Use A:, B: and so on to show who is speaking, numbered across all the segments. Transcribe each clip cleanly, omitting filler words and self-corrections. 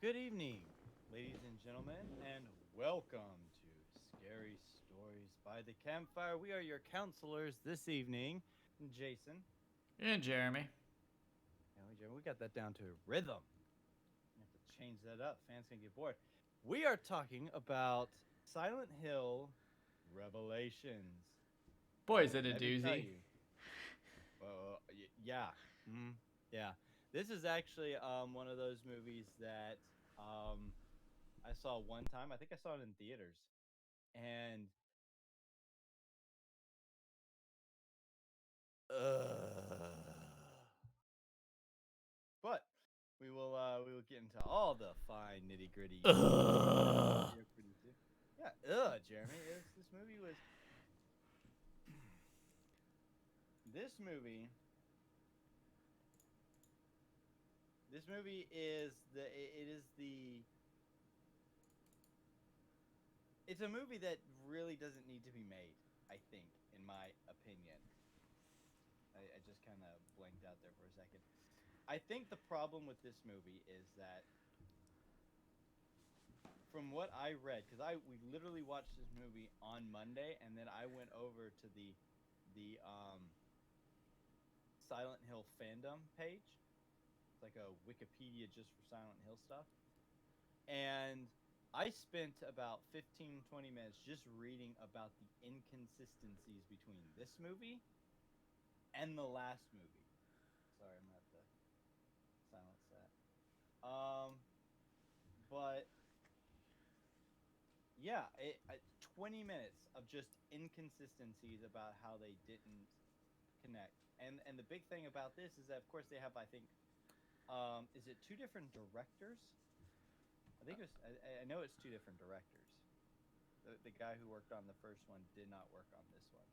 A: Good evening, ladies and gentlemen, and welcome to Scary Stories by the Campfire. We are your counselors this evening, Jason.
B: And Jeremy.
A: We got that down to rhythm. You have to change that up. Fans can get bored. We are talking about Silent Hill Revelations.
B: Boy, is it a
A: Let me tell
B: doozy.
A: you. Yeah. Mhm. Yeah. This is actually one of those movies that um, I saw one time. I think I saw it in theaters, and but we will get into all the fine nitty gritty
B: Ugh.
A: here pretty soon. Yeah, Jeremy, this movie was this movie. This movie is it is the it's a movie that really doesn't need to be made. I think, in my opinion, I just kind of blanked out there for a second. I think the problem with this movie is that from what I read, because we literally watched this movie on Monday, and then I went over to the Silent Hill fandom page. It's like a Wikipedia just for Silent Hill stuff, and I spent about 15-20 minutes just reading about the inconsistencies between this movie and the last movie. Sorry, I'm gonna have to silence that. But yeah, 20 minutes of just inconsistencies about how they didn't connect. And the big thing about this is that of course they have, I think, is it two different directors? I think I know it's two different directors. The guy who worked on the first one did not work on this one.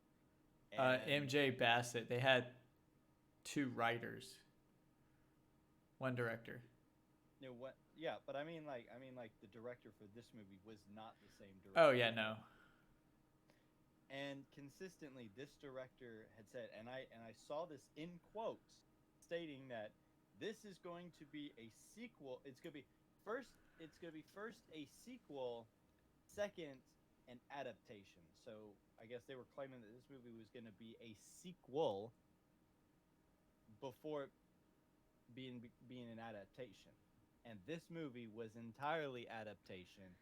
A: And
B: MJ Bassett. They had two writers, one director.
A: you know what? Yeah, but I mean like the director for this movie was not the same
B: Oh
A: director
B: yeah,
A: for
B: no.
A: the. And consistently, this director had said, and I saw this in quotes, stating that this is going to be a sequel. It's gonna be first. It's gonna be first a sequel, second an adaptation. So I guess they were claiming that this movie was gonna be a sequel before being an adaptation. And this movie was entirely adaptation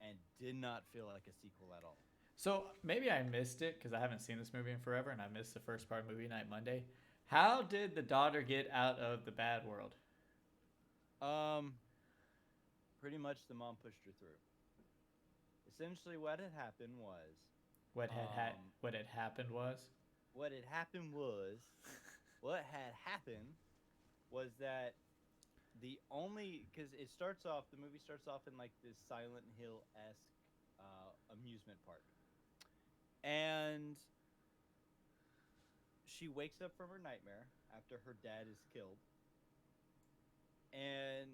A: and did not feel like a sequel at all.
B: So maybe I missed it because I haven't seen this movie in forever, and I missed the first part of movie night Monday. How did the daughter get out of the bad world?
A: Um, Pretty much the mom pushed her through. Essentially, what had happened was, um,
B: What had happened was?
A: what had happened was, what had happened was that the only because the movie starts off in like this Silent Hill esque amusement park, and she wakes up from her nightmare after her dad is killed, and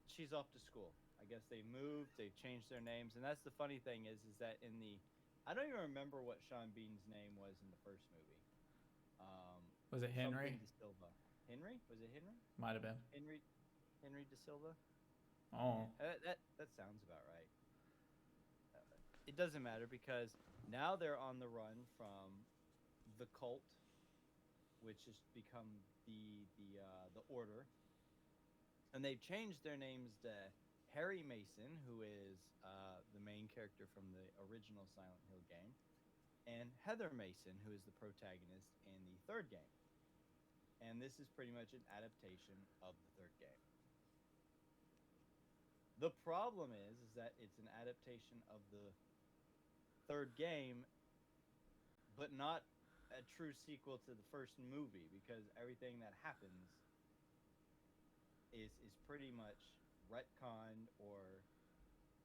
A: she's off to school. I guess they moved, they changed their names, and that's the funny thing is that in the I don't even remember what Sean Bean's name was in the first movie. Um,
B: Was it
A: Something
B: Henry?
A: De Silva. Henry? Was it Henry?
B: Might have been.
A: Henry Henry De Silva? Yeah,
B: Oh.
A: that sounds about right. It doesn't matter because now they're on the run from the cult, which has become the order, and they've changed their names to Harry Mason, who is the main character from the original Silent Hill game, and Heather Mason, who is the protagonist in the third game. And this is pretty much an adaptation of the third game. The problem is that it's an adaptation of the third game, but not a true sequel to the first movie because everything that happens is pretty much retconned or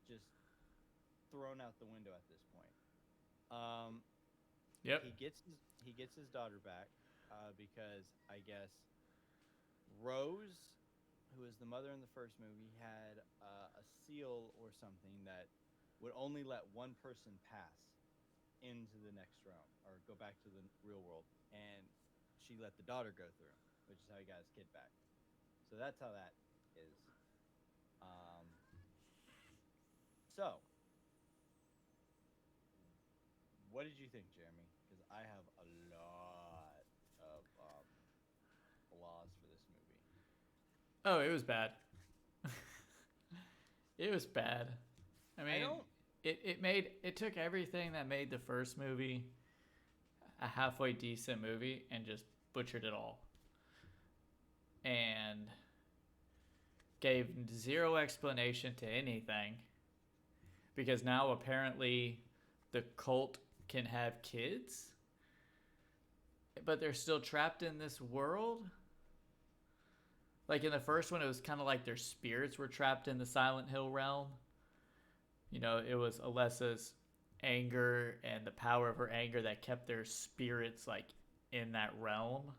A: just thrown out the window at this point. Um,
B: Yep.
A: He gets his daughter back because I guess Rose, who is the mother in the first movie, had a seal or something that would only let one person pass into the next realm or go back to the real world, and she let the daughter go through, which is how he got his kid back. So that's how that is. Um, so, what did you think, Jeremy? Because I have a lot of flaws for this movie.
B: Oh, it was bad. It was bad. I
A: I
B: mean,
A: don't.
B: it took everything that made the first movie a halfway decent movie and just butchered it all. And gave zero explanation to anything because now apparently the cult can have kids, but they're still trapped in this world. Like in the first one, it was kind of like their spirits were trapped in the Silent Hill realm. You know, it was Alessa's anger and the power of her anger that kept their spirits like in that realm.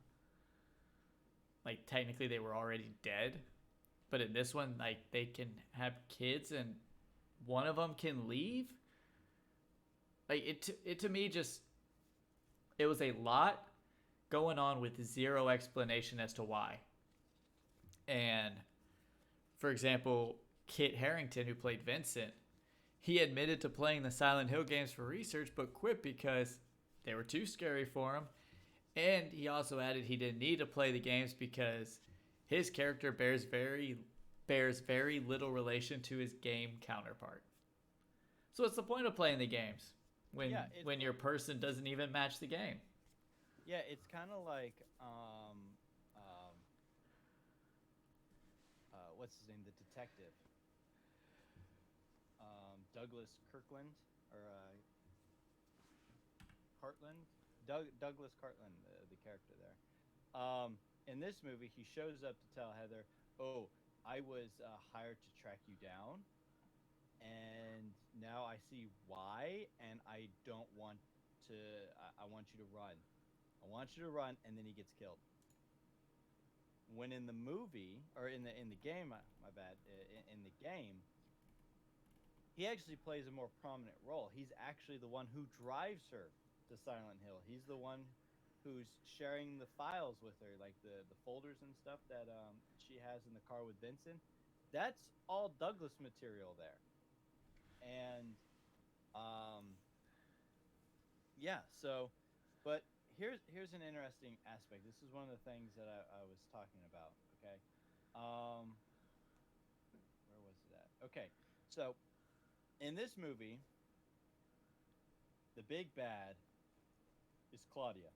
B: Like technically they were already dead, but in this one, like they can have kids and one of them can leave. Like it to me just it was a lot going on with zero explanation as to why. And for example, Kit Harington, who played Vincent, he admitted to playing the Silent Hill games for research, but quit because they were too scary for him. And he also added he didn't need to play the games because his character bears very little relation to his game counterpart. So what's the point of playing the games
A: Yeah,
B: when your person doesn't even match the game?
A: yeah, it's kind of like what's his name, the detective, Douglas Kirkland or Cartland, Douglas Cartland, the character there. In this movie, he shows up to tell Heather, "Oh, I was hired to track you down, and now I see why, and I don't want to. I want you to run. I want you to run," and then he gets killed. When in the movie or in the game, my bad, in the game, he actually plays a more prominent role. He's actually the one who drives her to Silent Hill. He's the one who's sharing the files with her, like the folders and stuff that she has in the car with Vincent. That's all Douglas material there. And yeah, so but here's an interesting aspect. This is one of the things that I was talking about. Okay, um, where was it at? Okay, so in this movie, the big bad is Claudia,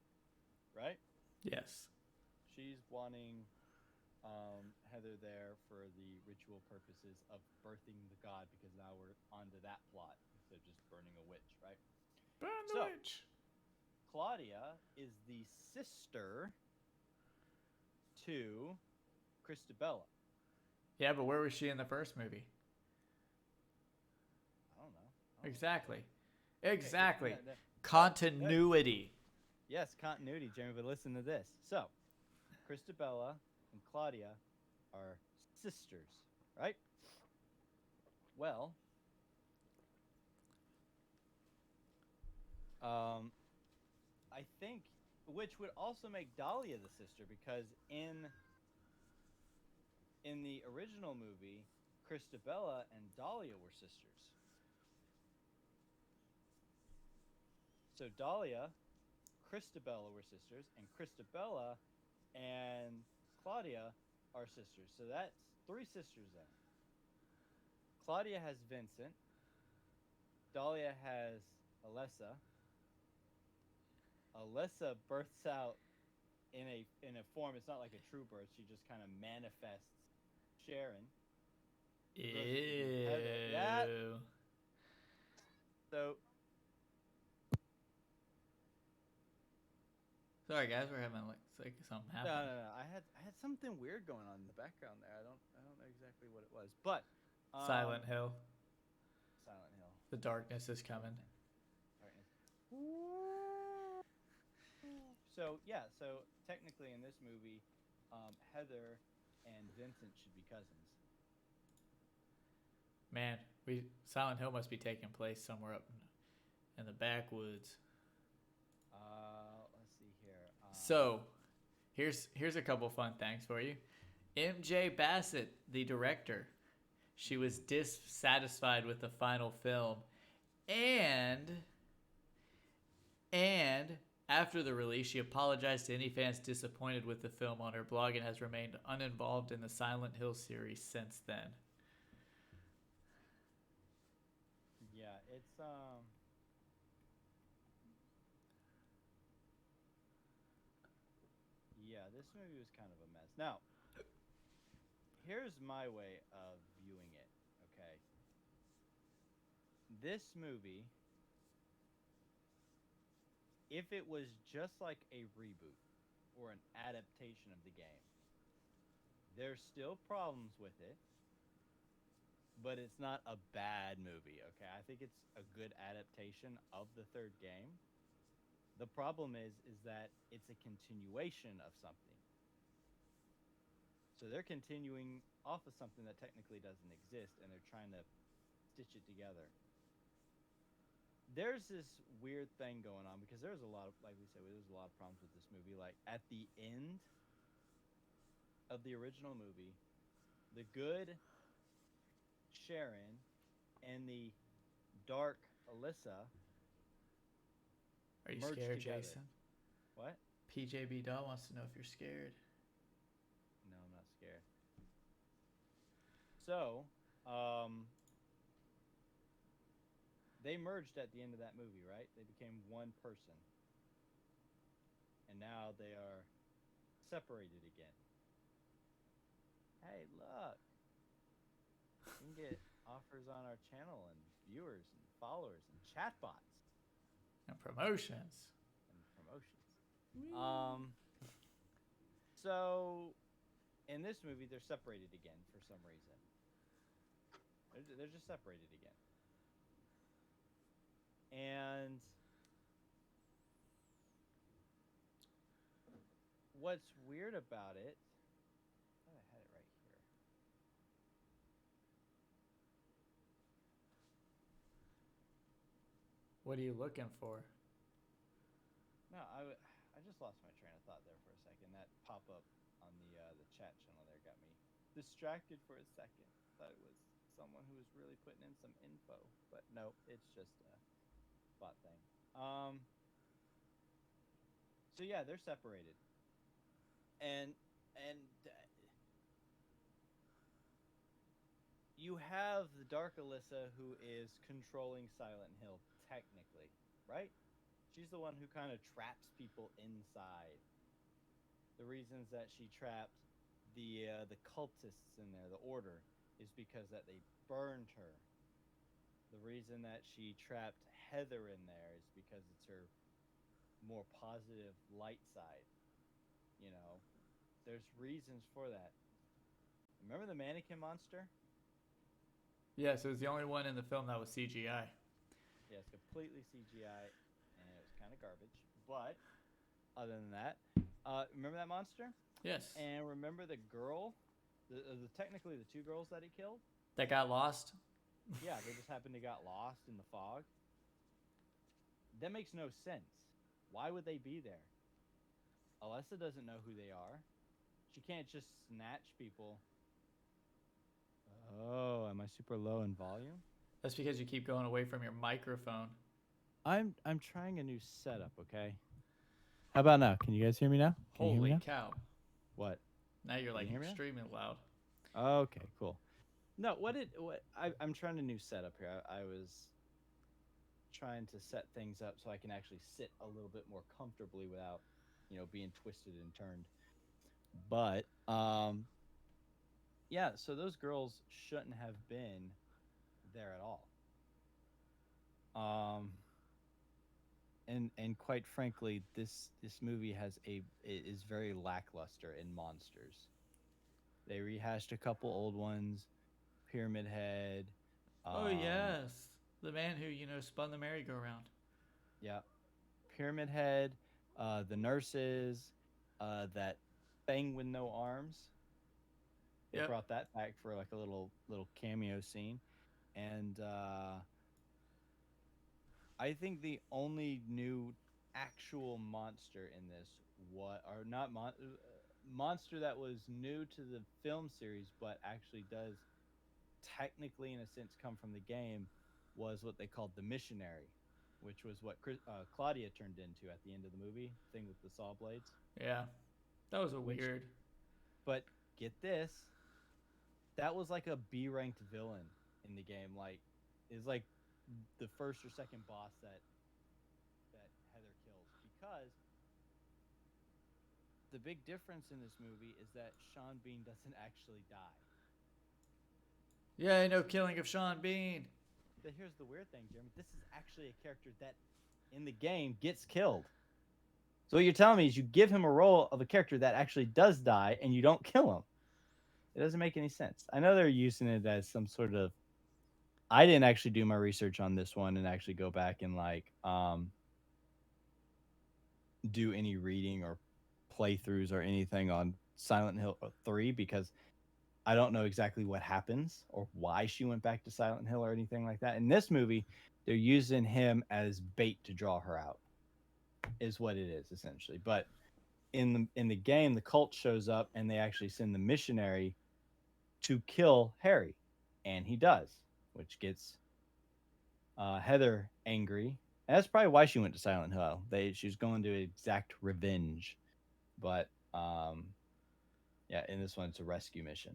A: right?
B: Yes.
A: She's wanting Heather there for the ritual purposes of birthing the god because now we're onto that plot instead of just burning a witch, right?
B: Burn the
A: So
B: witch.
A: Claudia is the sister to Christabella.
B: Yeah, but where was she in the first movie?
A: I don't know.
B: Exactly.
A: Okay,
B: Exactly.
A: no,
B: Continuity.
A: yes, continuity, Jeremy. But listen to this. So Christabella and Claudia are sisters, right? Well, I think, which would also make Dahlia the sister because in the original movie, Christabella and Dahlia were sisters. So Dahlia, Christabella were sisters, and Christabella and Claudia are sisters. So that's three sisters then. Claudia has Vincent. Dahlia has Alessa. Alessa births out in a form. It's not like a true birth. She just kind of manifests Sharon. Yeah.
B: Ew.
A: So
B: Sorry, guys, we're having like something
A: no,
B: happen.
A: no, no. I had something weird going on in the background there. I don't know exactly what it was, but
B: Silent Hill.
A: Silent Hill.
B: The darkness is coming.
A: Darkness. So technically in this movie, Heather and Vincent should be cousins.
B: Man, we Silent Hill must be taking place somewhere up in the backwoods.
A: Let's see here.
B: So, here's a couple fun things for you. MJ Bassett, the director, she was dissatisfied with the final film, and and after the release, she apologized to any fans disappointed with the film on her blog and has remained uninvolved in the Silent Hill series since then.
A: Yeah, it's Yeah, this movie was kind of a mess. Now, here's my way of viewing it, okay? This movie, if it was just like a reboot or an adaptation of the game, there's still problems with it, but it's not a bad movie, okay? I think it's a good adaptation of the third game. The problem is that it's a continuation of something. So they're continuing off of something that technically doesn't exist, and they're trying to stitch it together. There's this weird thing going on because there's a lot of, like we said, there's a lot of problems with this movie. Like at the end of the original movie, the good Sharon and the dark Alyssa
B: Are you
A: merged
B: scared,
A: together.
B: Jason?
A: What?
B: PJB Doll wants to know if you're scared.
A: No, I'm not scared. So, they merged at the end of that movie, right? They became one person. And now they are separated again. Hey, look. You can get offers on our channel and viewers and followers and chatbots
B: And promotions.
A: and promotions. So in this movie, they're separated again for some reason. They're just separated again. And what's weird about it, I thought I had it right here.
B: What are you looking for?
A: No, I just lost my train of thought there for a second. That pop up on the chat channel there got me distracted for a second. Thought it was someone who was really putting in some info, but no, it's just a bot thing. So yeah, they're separated, and you have the Dark Alyssa who is controlling Silent Hill technically, right? She's the one who kind of traps people inside. The reasons that she trapped the cultists in there, the Order, is because that they burned her. The reason that she trapped Heather in there is because it's her more positive light side. You know, there's reasons for that. Remember the mannequin monster?
B: Yes, it was the only one in the film that was CGI.
A: Yeah, it's completely CGI, and it was kind of garbage. But other than that, remember that monster?
B: Yes.
A: And remember the girl, technically the two girls that he killed?
B: That got lost?
A: Yeah, they just happened to got lost in the fog. That makes no sense. Why would they be there? Alessa doesn't know who they are. She can't just snatch people. Oh, am I super low in volume?
B: That's because you keep going away from your microphone.
A: I'm trying a new setup, okay? How about now? Can you guys hear me now? Can you hear me
B: Holy
A: now?
B: cow.
A: What?
B: Now you're like
A: you hear me now?
B: extremely loud.
A: Okay, cool. No, I'm trying a new setup here. I was trying to set things up so I can actually sit a little bit more comfortably without, being twisted and turned. But yeah, so those girls shouldn't have been there at all. And quite frankly, this movie is very lackluster in monsters. They rehashed a couple old ones, Pyramid Head.
B: Oh, yes. The man who, spun the merry-go-round.
A: Yeah, Pyramid Head. the nurses, that thing with no arms. They
B: Yep.
A: brought that back for like a little cameo scene, and I think the only new actual monster in this, what or not monster that was new to the film series, but actually does technically, in a sense, come from the game, was what they called the missionary, which was what Claudia turned into at the end of the movie, thing with the saw blades.
B: Yeah. That was a
A: Which,
B: weird.
A: but get this, that was like a B ranked villain in the game. Like, is like the first or second boss that Heather kills, because the big difference in this movie is that Sean Bean doesn't actually die.
B: Yeah, no killing of Sean Bean.
A: But here's the weird thing, Jeremy. This is actually a character that in the game gets killed. So what you're telling me is you give him a role of a character that actually does die and you don't kill him. It doesn't make any sense. I know they're using it as some sort of. I didn't actually do my research on this one and actually go back and like do any reading or playthroughs or anything on Silent Hill 3, because I don't know exactly what happens or why she went back to Silent Hill or anything like that. In this movie, they're using him as bait to draw her out, is what it is essentially. But in the game, the cult shows up and they actually send the missionary to kill Harry, and he does, which gets Heather angry. And that's probably why she went to Silent Hill. She was going to exact revenge, but yeah, in this one it's a rescue mission.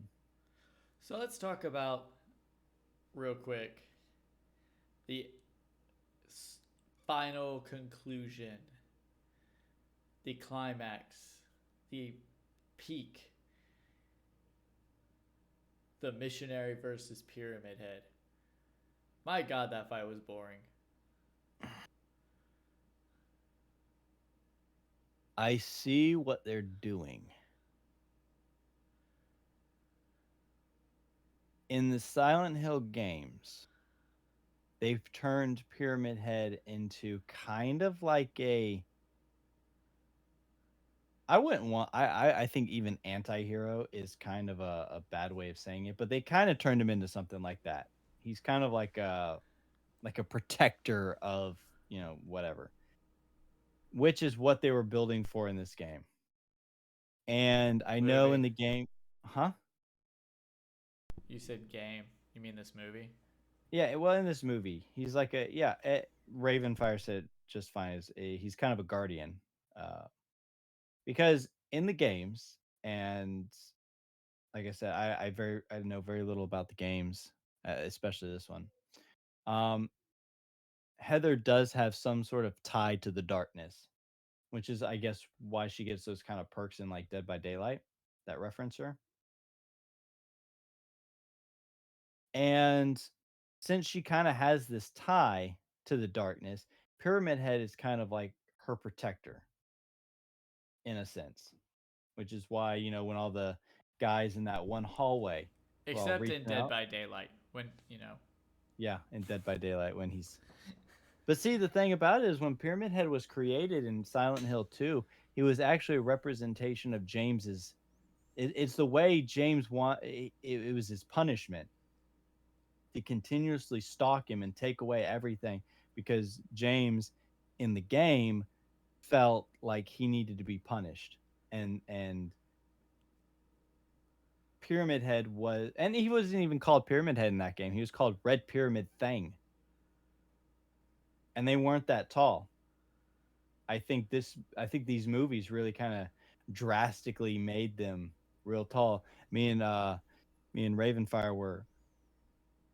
B: So let's talk about real quick the final conclusion, the climax, the peak, the missionary versus pyramid head. My god, that fight was boring.
A: I see what they're doing. In the Silent Hill games, they've turned Pyramid Head into kind of like a. I wouldn't want. I think even anti-hero is kind of a bad way of saying it, but they kind of turned him into something like that. He's kind of like a protector of, whatever, which is what they were building for in this game. And I know in
B: Movie.
A: the game, huh?
B: You said game. You mean this movie?
A: Yeah, well, in this movie, he's like a yeah. Ravenfire said just fine. He's kind of a guardian, uh, because in the games, and like I said, I know very little about the games, especially this one. Um, Heather does have some sort of tie to the darkness, which is, I guess, why she gets those kind of perks in like Dead by Daylight that reference her. And since she kind of has this tie to the darkness, Pyramid Head is kind of like her protector in a sense, which is why, when all the guys in that one hallway were all
B: Except in
A: reaching
B: Dead
A: out.
B: by Daylight, when, you know.
A: Yeah, in Dead by Daylight when he's. But see, the thing about it is when Pyramid Head was created in Silent Hill 2, he was actually a representation of James's. It's the way James it was his punishment to continuously stalk him and take away everything, because James in the game felt like he needed to be punished. And Pyramid Head was, and he wasn't even called Pyramid Head in that game. He was called Red Pyramid Thing. And they weren't that tall. I think these movies really kind of drastically made them real tall. Me and Ravenfire were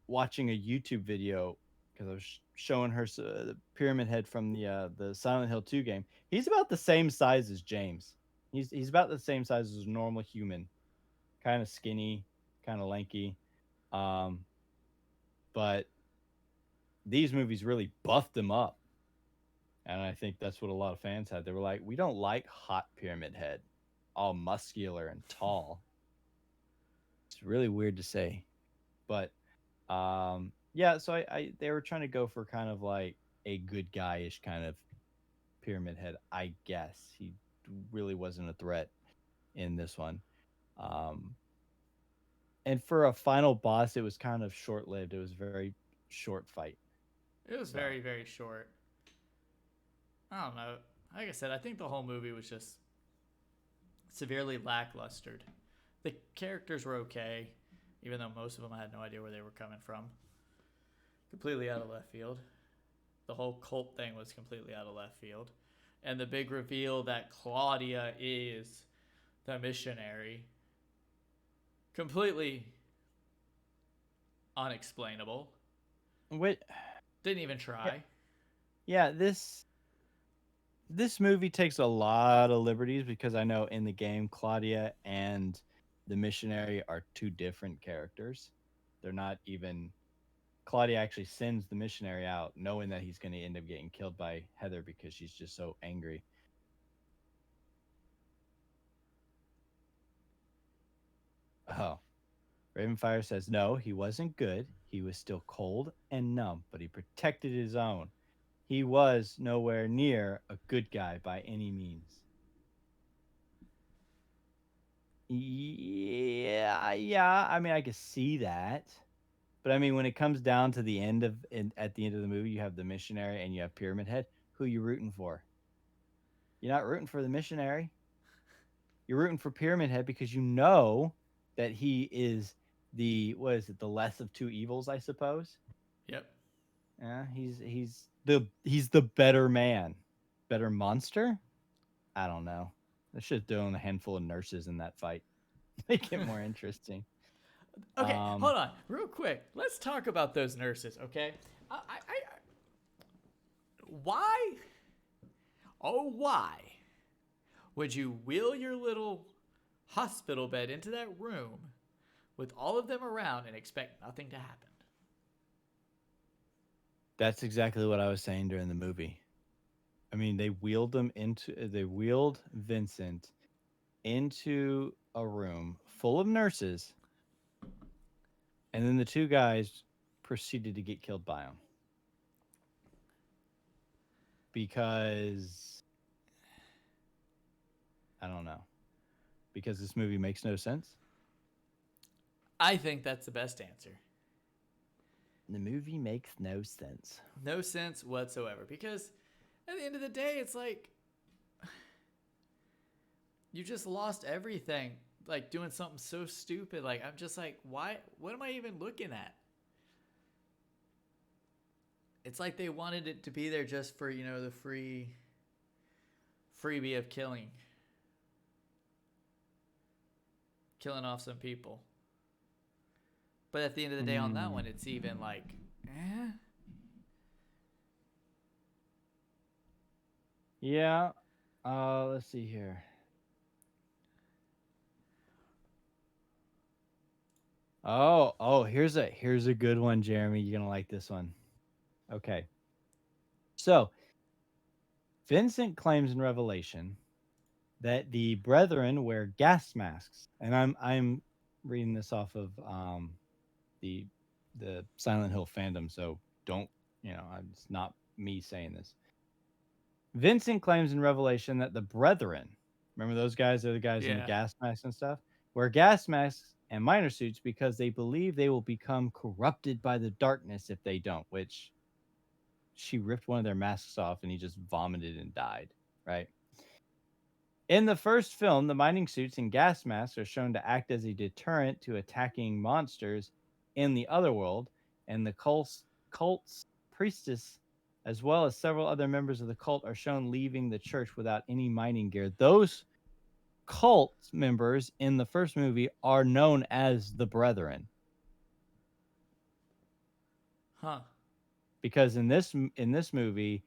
A: watching a YouTube video because I was showing her the Pyramid Head from the Silent Hill 2 game. He's about the same size as James. He's about the same size as a normal human, kind of skinny, kind of lanky. Um, but these movies really buffed him up, and I think that's what a lot of fans had. They were like, "We don't like hot Pyramid Head, all muscular and tall." It's really weird to say, but yeah. So I they were trying to go for kind of like a good guyish kind of Pyramid Head. I guess he really wasn't a threat in this one. Um, and for a final boss, it was kind of short lived. It was a very short fight.
B: It was
A: So
B: very, very short. I don't know. Like I said, I think the whole movie was just severely lacklustered. The characters were okay, even though most of them I had no idea where they were coming from. Completely out of left field. The whole cult thing was completely out of left field. And the big reveal that Claudia is the missionary, completely unexplainable.
A: wait,
B: Didn't even
A: yeah,
B: try.
A: yeah, this movie takes a lot of liberties because I know in the game Claudia and the missionary are two different characters. They're not even Claudia actually sends the missionary out knowing that he's going to end up getting killed by Heather because she's just so angry. Oh, Ravenfire says no, he wasn't good. He was still cold and numb, but he protected his own. He was nowhere near a good guy by any means. Yeah. I mean, I could see that, but I mean, when it comes down to the at the end of the movie, you have the missionary and you have Pyramid Head. Who you rooting for? You're not rooting for the missionary. You're rooting for Pyramid Head because you know that he is the what is it? The less of two evils, I suppose.
B: Yep.
A: Yeah, he's the better man, better monster. I don't know. They should throw in a handful of nurses in that fight, make it more interesting.
B: Okay,
A: Um,
B: hold on, real quick. Let's talk about those nurses. Okay, why? Oh, why would you wheel your little hospital bed into that room with all of them around and expect nothing to happen?
A: that's exactly what I was saying during the movie. I mean, they wheeled Vincent into a room full of nurses, and then the two guys proceeded to get killed by him because I don't know. Because this movie makes no sense.
B: I think that's the best answer.
A: The movie makes no sense.
B: No sense whatsoever. Because at the end of the day, it's like you just lost everything. Like doing something so stupid. Like I'm just like, why? What am I even looking at? It's like they wanted it to be there just for the freebie of killing off some people. But at the end of the day, on that
A: Mm,
B: one, it's even like, eh.
A: yeah. Let's see here. Here's a good one, Jeremy. You're gonna like this one. Okay. So Vincent claims in Revelation that the brethren wear gas masks, and I'm reading this off of the Silent Hill fandom, so don't it's not me saying this. Vincent claims in Revelation that the brethren, remember those guys, they're the guys in the
B: Yeah.
A: gas masks and stuff, wear gas masks and minor suits because they believe they will become corrupted by the darkness if they don't, which she ripped one of their masks off and he just vomited and died, right? In the first film, the mining suits and gas masks are shown to act as a deterrent to attacking monsters in the other world, and the cult's priestess, as well as several other members of the cult, are shown leaving the church without any mining gear. Those cult members in the first movie are known as the Brethren
B: Huh.
A: because in this movie,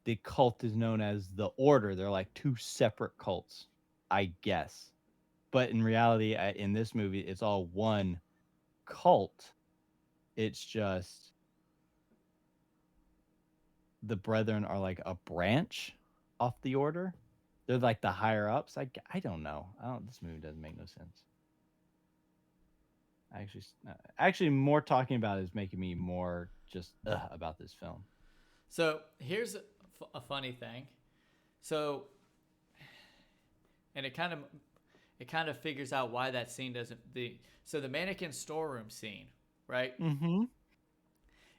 A: the cult is known as the Order. They're like two separate cults, I guess. But in reality, in this movie, it's all one cult. It's just the Brethren are like a branch off the Order. They're like the higher ups. I don't know. I don't. This movie doesn't make no sense. Actually, more talking about it is making me more just about this film.
B: So here's a funny thing. So, and it kind of figures out why that scene doesn't the mannequin storeroom scene, right?
A: Mm-hmm.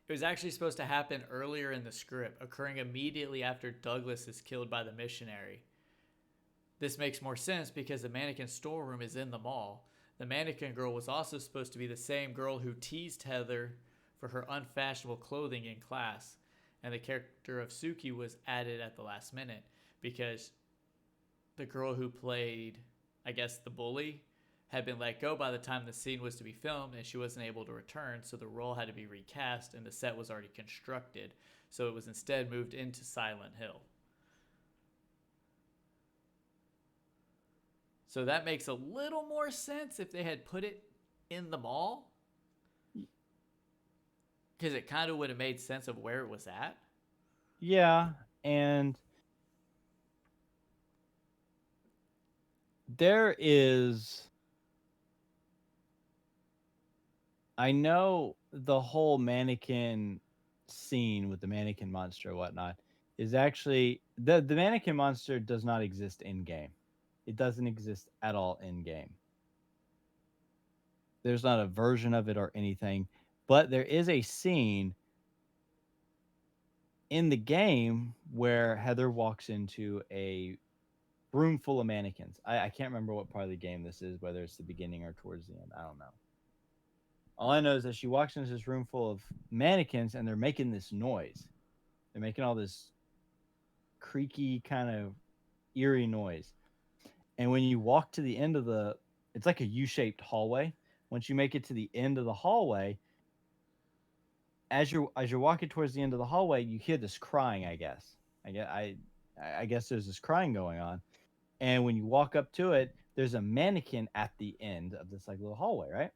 B: It was actually supposed to happen earlier in the script, occurring immediately after Douglas is killed by the missionary. This makes more sense because the mannequin storeroom is in the mall. The mannequin girl was also supposed to be the same girl who teased Heather for her unfashionable clothing in class, and the character of Suki was added at the last minute because the girl who played, I guess, the bully had been let go by the time the scene was to be filmed, and she wasn't able to return, so the role had to be recast, and the set was already constructed, so it was instead moved into Silent Hill. So that makes a little more sense if they had put it in the mall, because it kind of would have made sense of where it was at.
A: Yeah, and there is, I know the whole mannequin scene with the mannequin monster and whatnot is actually the mannequin monster does not exist in game. It doesn't exist at all in game. There's not a version of it or anything, but there is a scene in the game where Heather walks into a room full of mannequins. I can't remember what part of the game this is, whether it's the beginning or towards the end. I don't know. All I know is that she walks into this room full of mannequins and they're making this noise. They're making all this creaky, kind of eerie noise. And when you walk to the end of it's like a U-shaped hallway. Once you make it to the end of the hallway, as you're walking towards the end of the hallway, you hear this crying. I guess there's this crying going on. And when you walk up to it, there's a mannequin at the end of this like little hallway, right?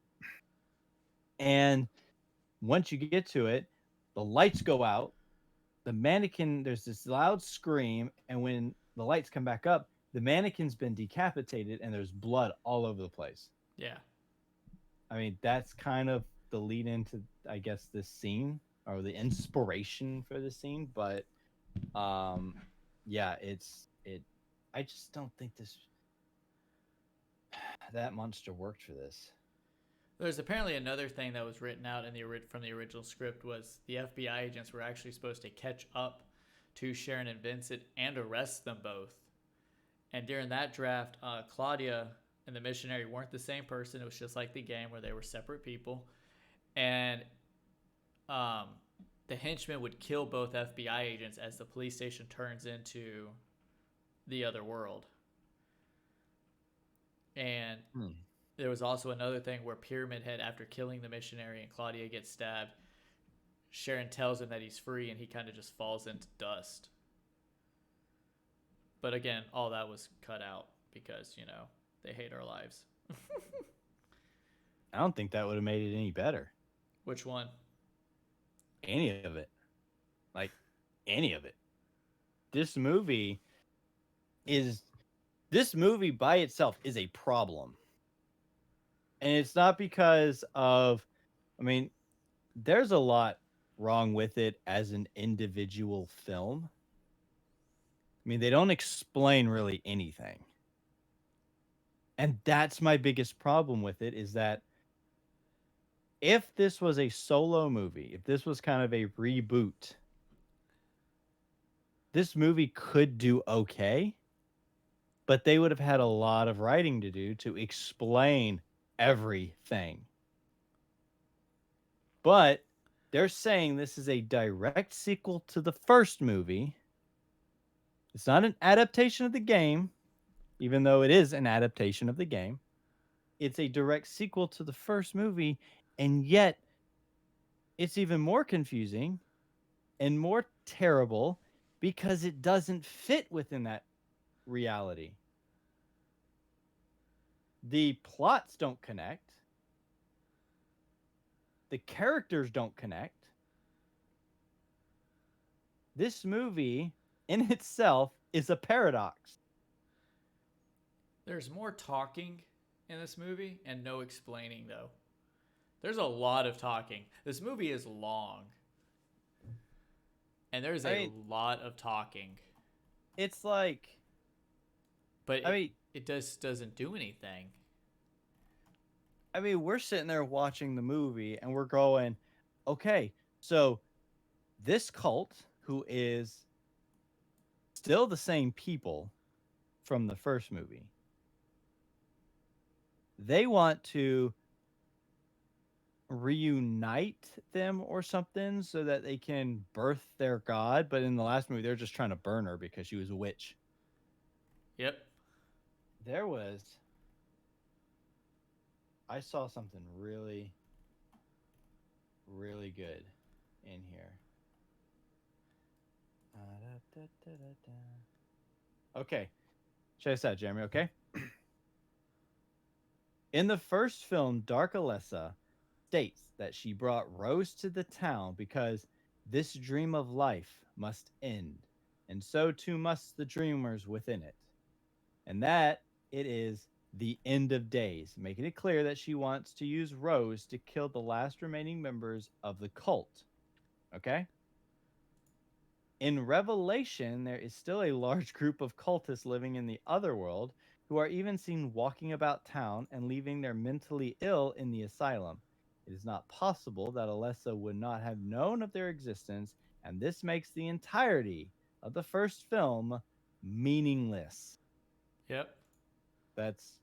A: And once you get to it, the lights go out. The mannequin, there's this loud scream, and when the lights come back up, the mannequin's been decapitated and there's blood all over the place.
B: Yeah.
A: I mean, that's kind of the lead into, I guess, this scene or the inspiration for the scene. But um, yeah, it. I just don't think that monster worked for this.
B: There's apparently another thing that was written out in from the original script was the FBI agents were actually supposed to catch up to Sharon and Vincent and arrest them both. And during that draft, Claudia and the missionary weren't the same person. It was just like the game where they were separate people. And the henchman would kill both FBI agents as the police station turns into the other world. And there was also another thing where Pyramid Head, after killing the missionary and Claudia gets stabbed, Sharon tells him that he's free and he kind of just falls into dust. But again, all that was cut out because, they hate our lives.
A: I don't think that would have made it any better.
B: Which one?
A: Any of it. Like, any of it. This movie by itself is a problem. And it's not because of, I mean, there's a lot wrong with it as an individual film. I mean, they don't explain really anything. And that's my biggest problem with it is that if this was a solo movie, if this was kind of a reboot, this movie could do okay, but they would have had a lot of writing to do to explain everything. But they're saying this is a direct sequel to the first movie. It's not an adaptation of the game, even though it is an adaptation of the game. It's a direct sequel to the first movie, and yet it's even more confusing and more terrible because it doesn't fit within that reality. The plots don't connect. The characters don't connect. This movie in itself is a paradox.
B: There's more talking in this movie and no explaining, though. There's a lot of talking. This movie is long. And there's a lot of talking.
A: it's like,
B: But
A: I mean,
B: it just doesn't do anything.
A: we're sitting there watching the movie and we're going, okay, so this cult, who is still the same people from the first movie, they want to reunite them or something so that they can birth their god. But in the last movie, they're just trying to burn her because she was a witch.
B: Yep.
A: There was, I saw something really, really good in here. Okay, check this out, Jeremy. Okay. In the first film, Dark Alessa states that she brought Rose to the town because this dream of life must end, and so too must the dreamers within it. And that it is the end of days, making it clear that she wants to use Rose to kill the last remaining members of the cult. Okay? In Revelation, there is still a large group of cultists living in the other world who are even seen walking about town and leaving their mentally ill in the asylum. It is not possible that Alessa would not have known of their existence, and this makes the entirety of the first film meaningless.
B: Yep.
A: That's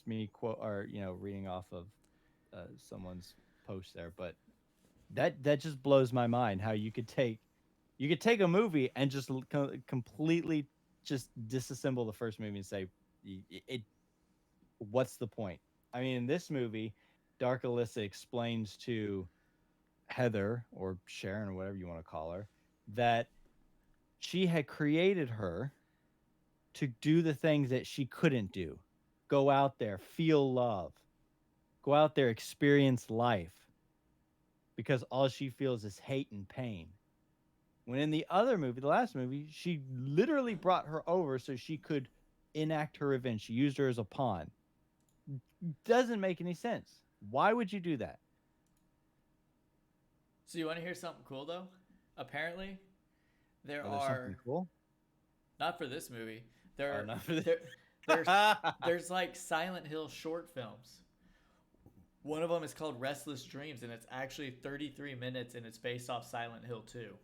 A: me quote or reading off of someone's post there, but that just blows my mind how you could take a movie and just completely just disassemble the first movie and say it. What's the point? I mean, in this movie, Dark Alyssa explains to Heather or Sharon or whatever you want to call her that she had created her to do the things that she couldn't do. Go out there, feel love. Go out there, experience life because all she feels is hate and pain. When in the other movie, the last movie, she literally brought her over so she could enact her revenge. She used her as a pawn. Doesn't make any sense. Why would you do that?
B: So you want to hear something cool though? Apparently, there
A: Oh, there's something
B: are
A: cool.
B: not for this movie.
A: Oh,
B: There
A: not for this.
B: there there's there's like Silent Hill short films. One of them is called Restless Dreams, and it's actually 33 minutes, and it's based off Silent Hill 2.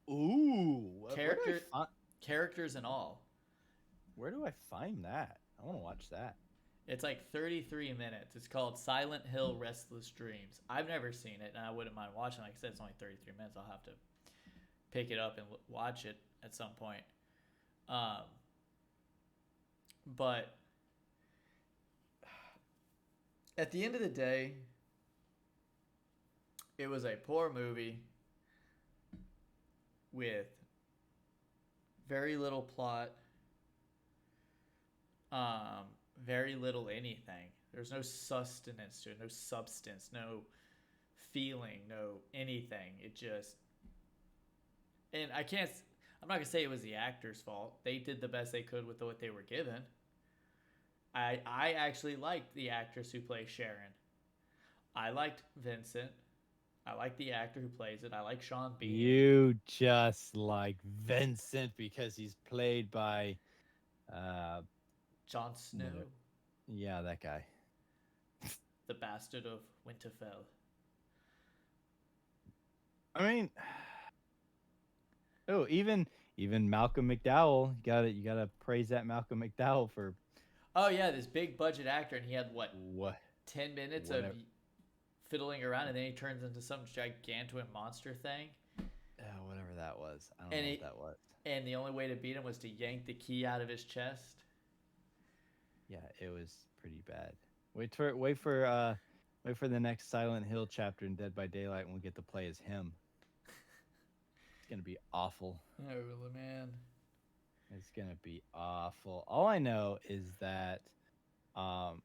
A: Ooh,
B: Character, characters and all.
A: where do I find that? I want to watch that.
B: It's like 33 minutes. It's called Silent Hill Restless Dreams. I've never seen it, and I wouldn't mind watching. Like I said, it's only 33 minutes. I'll have to pick it up and watch it at some point. Um, but at the end of the day, it was a poor movie with very little plot, um, very little anything. There's no sustenance to it, no substance, no feeling, no anything. It just, and I can't, I'm not gonna say it was the actor's fault. They did the best they could with what they were given. I actually liked the actress who plays Sharon. I liked Vincent. I like the actor who plays it. I like Sean Bean.
A: You just like Vincent because he's played by, uh,
B: Jon Snow,
A: yeah, that guy.
B: the bastard of Winterfell.
A: I mean, oh, even Malcolm McDowell. You gotta praise that Malcolm McDowell for
B: Oh yeah, this big budget actor, and he had what
A: what
B: 10 minutes
A: whatever.
B: of fiddling around, and then he turns into some gigantuan monster thing.
A: Whatever that was. I don't
B: And
A: know
B: it,
A: what that was.
B: and the only way to beat him was to yank the key out of his chest.
A: Yeah, it was pretty bad. Wait for the next Silent Hill chapter in Dead by Daylight, and we'll get to play as him. It's gonna be awful.
B: Oh man.
A: It's gonna be awful. All I know is that um,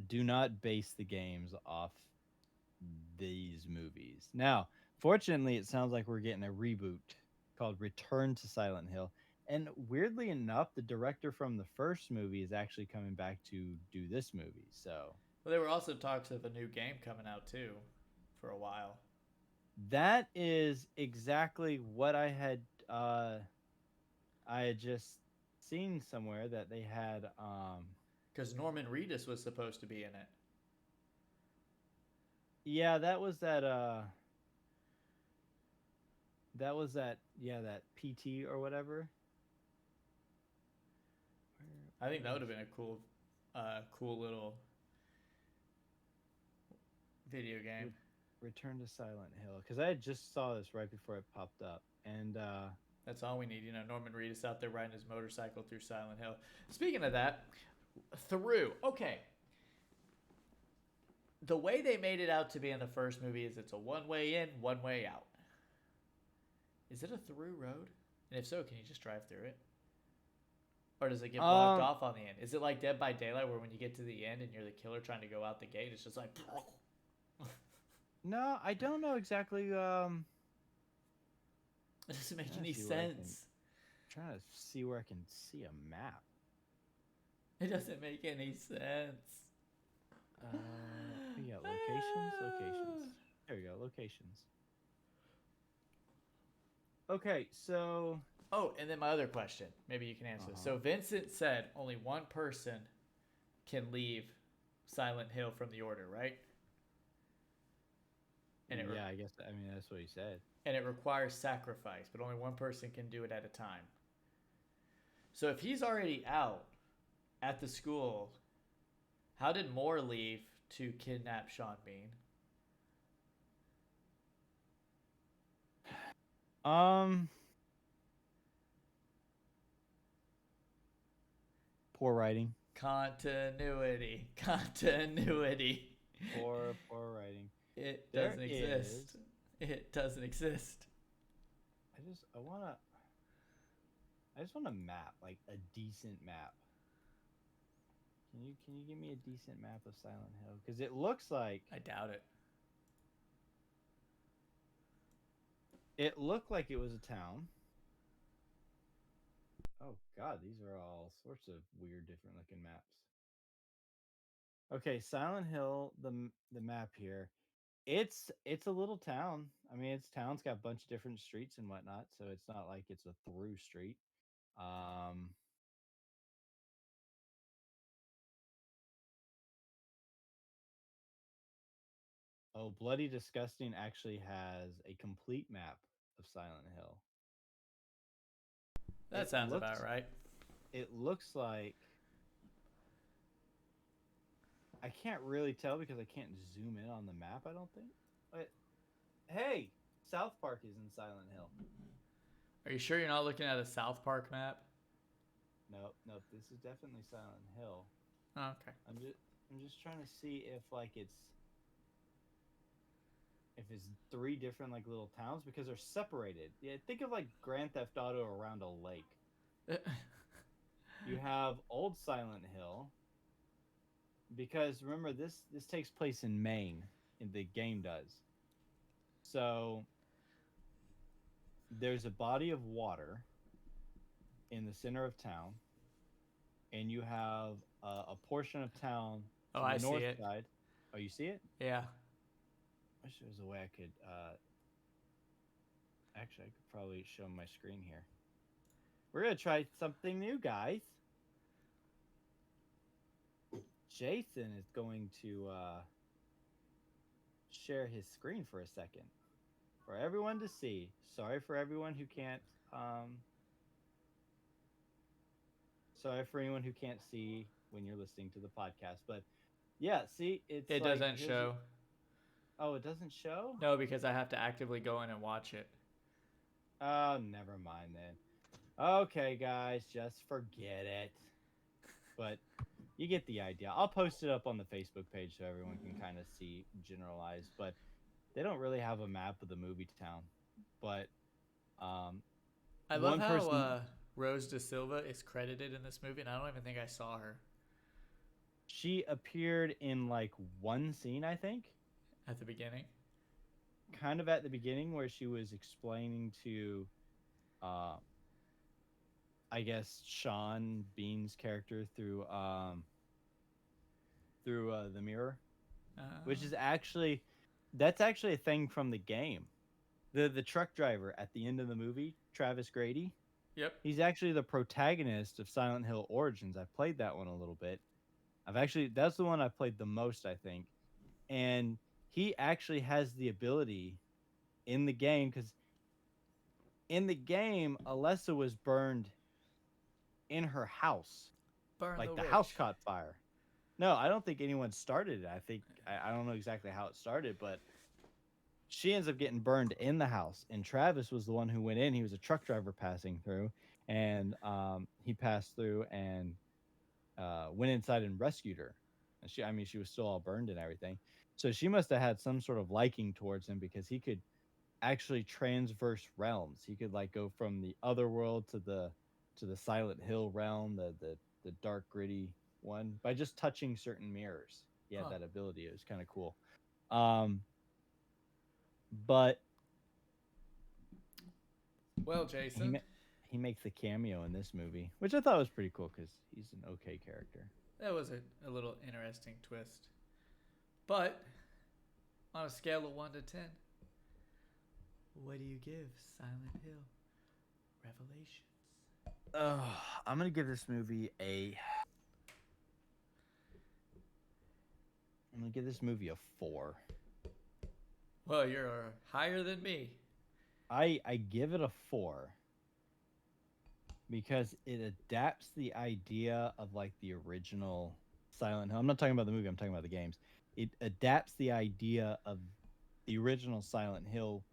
A: do not base the games off these movies. Now, fortunately, it sounds like we're getting a reboot called Return to Silent Hill. And weirdly enough, the director from the first movie is actually coming back to do this movie. So
B: Well, there were also talks of a new game coming out too, for a while.
A: that is exactly what I had I had just seen somewhere that they had
B: Because Norman Reedus was supposed to be in it.
A: yeah, that yeah, that PT or whatever.
B: I think that
A: Where
B: would
A: is
B: have been a cool little video game.
A: Return to Silent Hill? Because I just saw this right before it popped up, and
B: That's all we need. Norman Reedus out there riding his motorcycle through Silent Hill. Speaking of that, through. Okay. The way they made it out to be in the first movie is it's a one way in, one way out. Is it a through road? And if so, can you just drive through it? Or does it get blocked
A: um,
B: off on the end? Is it like Dead by Daylight where when you get to the end and you're the killer trying to go out the gate, it's just like.
A: no, I don't know exactly.
B: It doesn't make
A: Trying to
B: any
A: see where I can
B: sense.
A: trying to see where I can see a map.
B: It doesn't make any sense.
A: We got locations. There we go, locations. Okay, so
B: Oh, and then my other question. Maybe you can answer this. So Vincent said only one person can leave Silent Hill from the order, right? And
A: yeah, I guess I mean that's what he said.
B: and it requires sacrifice, but only one person can do it at a time. So if he's already out at the school, how did Moore leave to kidnap Sean Bean?
A: Um, poor writing.
B: Continuity. Continuity.
A: Poor writing.
B: It
A: There
B: doesn't
A: is.
B: exist. It doesn't exist.
A: I just want a map, like a decent map. Can you give me a decent map of Silent Hill? Because
B: I doubt it.
A: it looked like it was a town. Oh God, these are all sorts of weird, different looking maps. Okay, Silent Hill, the map here. It's a little town. I mean, it's town's got a bunch of different streets and whatnot, so it's not like it's a through street. Um, oh, Bloody Disgusting actually has a complete map of Silent Hill.
B: That
A: It
B: sounds about
A: looks
B: right.
A: it looks like I can't really tell because I can't zoom in on the map, I don't think. But hey, South Park is in Silent Hill.
B: Are you sure you're not looking at a South Park map?
A: Nope, nope. This is definitely Silent Hill.
B: Oh, okay.
A: I'm just trying to see if it's three different like little towns because they're separated. Yeah, think of like Grand Theft Auto around a lake. You have Old Silent Hill because remember this takes place in Maine, in the game does. So there's a body of water in the center of town, and you have a portion of town
B: Oh,
A: to
B: I
A: the
B: see
A: north
B: it.
A: side. Oh, you see it?
B: Yeah.
A: I wish there was a way I could. Actually, I could probably show my screen here. We're gonna try something new, guys. Jason is going to share his screen for a second for everyone to see. Sorry for everyone who can't. Sorry for anyone who can't see when you're listening to the podcast, but yeah, see, it's
B: It
A: like
B: doesn't show.
A: Oh, it doesn't show.
B: No, because I have to actively go in and watch it.
A: Oh, never mind then. Okay, guys, just forget it. But you get the idea. I'll post it up on the Facebook page so everyone can kind of see generalized. But they don't really have a map of the movie town. But um,
B: I love
A: one
B: how
A: person,
B: Rose De Silva is credited in this movie, and I don't even think I saw her
A: she appeared in like one scene, I think,
B: at the beginning.
A: kind of at the beginning where she was explaining to, uh, I guess Sean Bean's character through the mirror, which is actually that's actually a thing from the game. The truck driver at the end of the movie, Travis Grady.
B: Yep.
A: He's actually the protagonist of Silent Hill Origins. I've played that one a little bit. That's the one I played the most, I think. And he actually has the ability in the game, because in the game, Alessa was burned in her house.
B: Burn the
A: Like the house
B: witch.
A: caught fire. No, I don't think anyone started it. I don't know exactly how it started, but she ends up getting burned in the house. And Travis was the one who went in. He was a truck driver passing through, and he passed through and went inside and rescued her. And she was still all burned and everything. So she must have had some sort of liking towards him, because he could actually transverse realms. He could like go from the other world to the Silent Hill realm, the dark gritty one, by just touching certain mirrors. He had
B: Huh.
A: that ability. It was kind of cool. Um, but
B: Well,
A: he
B: Jason,
A: he makes a cameo in this movie, which I thought was pretty cool because he's an okay character.
B: that was a little interesting twist. But on a scale of 1 to 10, what do you give Silent Hill Revelation?
A: I'm gonna give this movie a. I'm gonna give this movie a 4.
B: Well, you're higher than me.
A: I give it a 4 because it adapts the idea of like the original Silent Hill. I'm not talking about the movie, I'm talking about the games. It adapts the idea of the original Silent Hill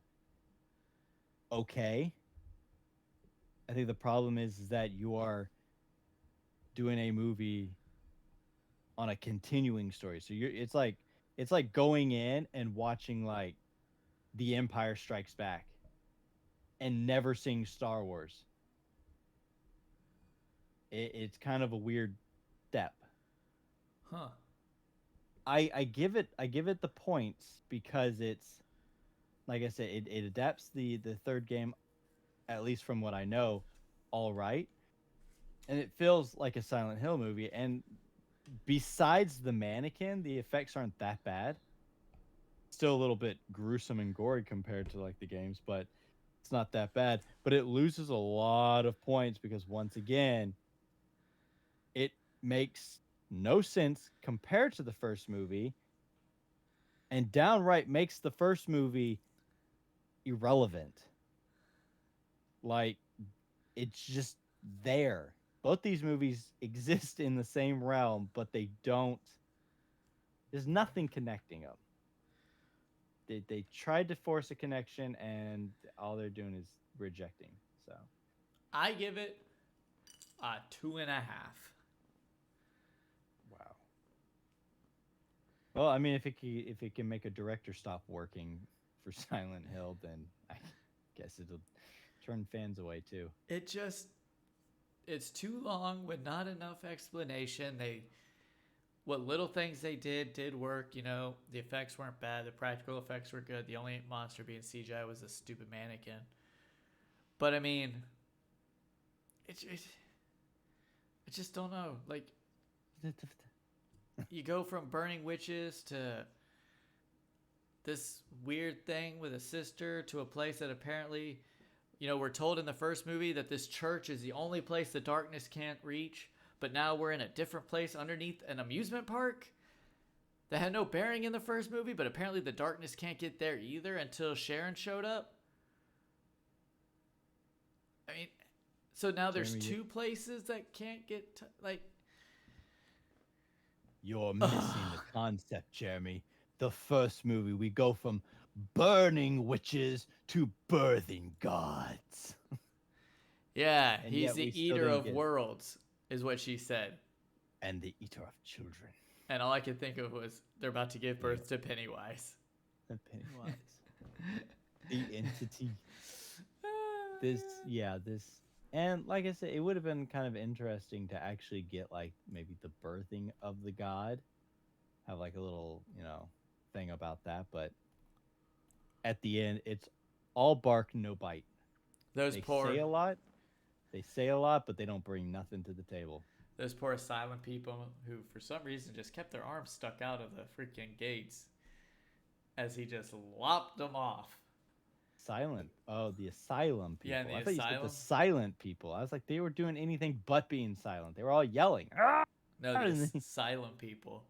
A: okay. I think the problem is that you are doing a movie on a continuing story. So it's like going in and watching like The Empire Strikes Back and never seeing Star Wars. It's kind of a weird step.
B: Huh.
A: I give it the points because it's, like I said, it adapts the third game, at least from what I know, all right, and it feels like a Silent Hill movie. And besides the mannequin, the effects aren't that bad. Still a little bit gruesome and gory compared to like the games, but it's not that bad. But it loses a lot of points because once again, it makes no sense compared to the first movie, and downright makes the first movie irrelevant. Like, it's just there. Both these movies exist in the same realm, but they don't. There's nothing connecting them. They tried to force a connection, and all they're doing is rejecting. So
B: I give it a 2.5.
A: wow. Well, I mean, if it can make a director stop working for Silent Hill, then I guess it'll turn fans away too.
B: It just, it's too long with not enough explanation. What little things they did work. You know, the effects weren't bad. The practical effects were good. The only monster being CGI was a stupid mannequin. But I mean, it I just don't know. Like, you go from burning witches to this weird thing with a sister to a place that apparently, you know, we're told in the first movie that this church is the only place the darkness can't reach, but now we're in a different place underneath an amusement park that had no bearing in the first movie, but apparently the darkness can't get there either until Sharon showed up. I mean, so now there's
A: Jeremy,
B: two places that can't get like.
A: you're missing the concept, Jeremy. The first movie, we go from burning witches to birthing gods.
B: Yeah,
A: And
B: he's
A: yet
B: the
A: we still
B: eater
A: didn't
B: of
A: get it.
B: worlds, is what she said.
A: And the eater of children.
B: And all I could think of was they're about to give birth
A: Yeah.
B: to Pennywise.
A: The Pennywise. The entity. This. And like I said, it would have been kind of interesting to actually get like maybe the birthing of the god. Have like a little, thing about that. But at the end, it's all bark, no bite.
B: Those
A: They
B: poor,
A: say a lot. They say a lot, but they don't bring nothing to the table.
B: those poor silent people who, for some reason, just kept their arms stuck out of the freaking gates as he just lopped them off.
A: Silent. Oh, the asylum people.
B: Yeah, in the
A: I thought you said the
B: asylum.
A: silent people. I was like, they were doing anything but being silent. They were all yelling. "Ah!"
B: No, the asylum people.